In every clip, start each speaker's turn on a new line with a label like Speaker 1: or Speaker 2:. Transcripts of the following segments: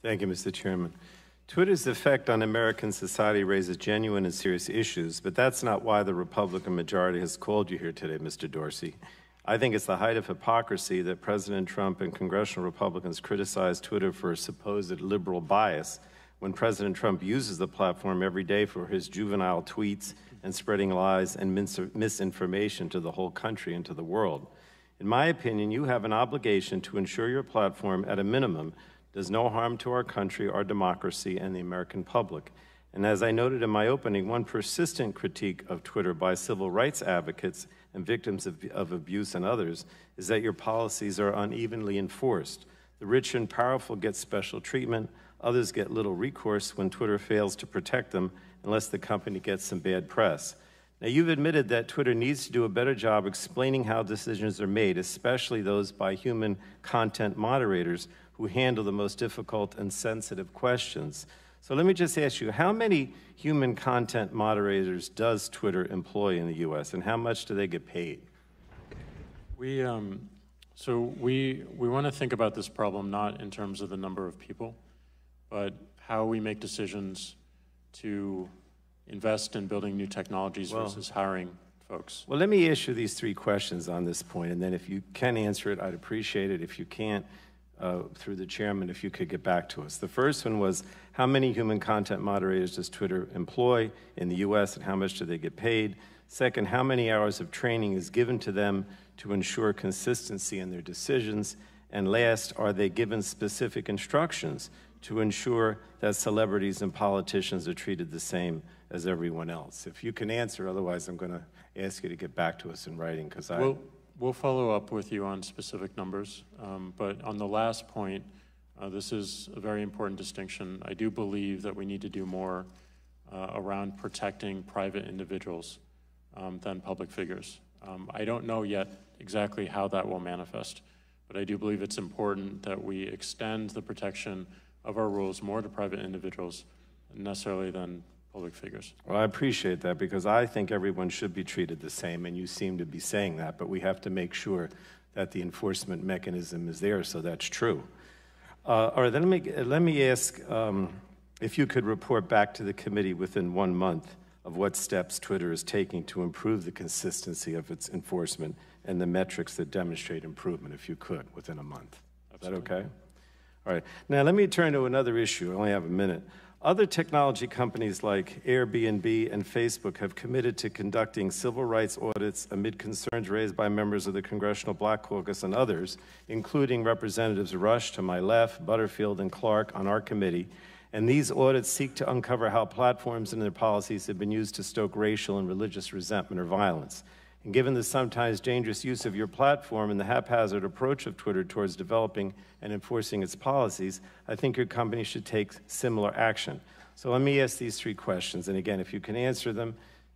Speaker 1: Thank you, Mr. Chairman. Twitter's effect on American society raises genuine and serious issues, but that's not why the Republican majority has called you here today, Mr. Dorsey. I think it's the height of hypocrisy that President Trump and congressional Republicans criticize Twitter for a supposed liberal bias when President Trump uses the platform every day for his juvenile tweets and spreading lies and misinformation to the whole country and to the world. In my opinion, you have an obligation to ensure your platform, at a minimum, does no harm to our country, our democracy, and the American public. And as I noted in my opening, one persistent critique of Twitter by civil rights advocates and victims of abuse and others is that your policies are unevenly enforced. The rich and powerful get special treatment, others get little recourse when Twitter fails to protect them unless the company gets some bad press. Now, you've admitted that Twitter needs to do a better job explaining how decisions are made, especially those by human content moderators who handle the most difficult and sensitive questions. So let me just ask you, how many human content moderators does Twitter employ in the U.S., and how much do they get paid?
Speaker 2: We want to think about this problem not in terms of the number of people, but how we make decisions to invest in building new technologies versus hiring folks.
Speaker 1: Well, let me ask you these 3 questions on this point, and then if you can answer it, I'd appreciate it. If you can't, through the chairman, if you could get back to us. The first one was, how many human content moderators does Twitter employ in the U.S., and how much do they get paid? Second, how many hours of training is given to them to ensure consistency in their decisions? And last, are they given specific instructions to ensure that celebrities and politicians are treated the same as everyone else? If you can answer, otherwise I'm going to ask you to get back to us in writing, because
Speaker 2: We'll follow up with you on specific numbers, but on the last point, this is a very important distinction. I do believe that we need to do more around protecting private individuals than public figures. I don't know yet exactly how that will manifest, but I do believe it's important that we extend the protection of our rules more to private individuals necessarily than public figures.
Speaker 1: Well, I appreciate that, because I think everyone should be treated the same, and you seem to be saying that, but we have to make sure that the enforcement mechanism is there, so that's true. All right, then let me ask if you could report back to the committee within 1 month of what steps Twitter is taking to improve the consistency of its enforcement and the metrics that demonstrate improvement, if you could, within a month. Absolutely. Is that okay? All right. Now, let me turn to another issue. I only have a minute. Other technology companies like Airbnb and Facebook have committed to conducting civil rights audits amid concerns raised by members of the Congressional Black Caucus and others, including Representatives Rush to my left, Butterfield, and Clark on our committee. And these audits seek to uncover how platforms and their policies have been used to stoke racial and religious resentment or violence. And given the sometimes dangerous use of your platform and the haphazard approach of Twitter towards developing and enforcing its policies, I think your company should take similar action. So let me ask these 3 questions, and again, if you can answer them.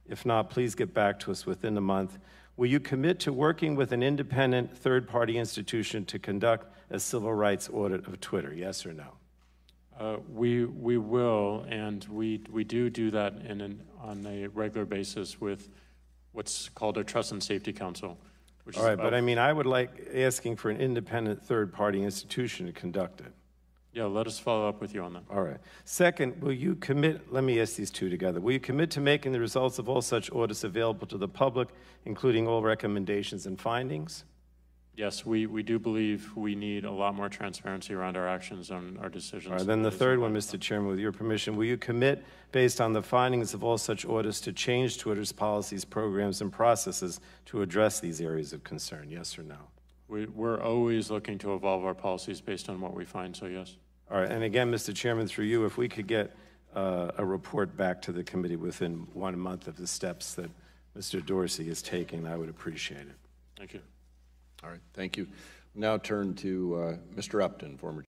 Speaker 1: If not, please get back to us within a month. Will you commit to working with an independent third-party institution to conduct a civil rights audit of Twitter, yes or no?
Speaker 2: We will, and we do that on a regular basis with what's called a Trust and Safety Council.
Speaker 1: All right, but I mean, I would like asking for an independent third-party institution to conduct it.
Speaker 2: Yeah, let us follow up with you on that.
Speaker 1: All right. Second, will you commit, let me ask these 2 together, will you commit to making the results of all such audits available to the public, including all recommendations and findings?
Speaker 2: Yes, we do believe we need a lot more transparency around our actions and our decisions.
Speaker 1: All right, then the third one, Mr. Chairman, with your permission, will you commit, based on the findings of all such audits, to change Twitter's policies, programs, and processes to address these areas of concern, yes or no?
Speaker 2: We're always looking to evolve our policies based on what we find, so yes.
Speaker 1: All right, and again, Mr. Chairman, through you, if we could get a report back to the committee within 1 month of the steps that Mr. Dorsey is taking, I would appreciate it.
Speaker 2: Thank you.
Speaker 3: All right, thank you. Now turn to Mr. Upton, former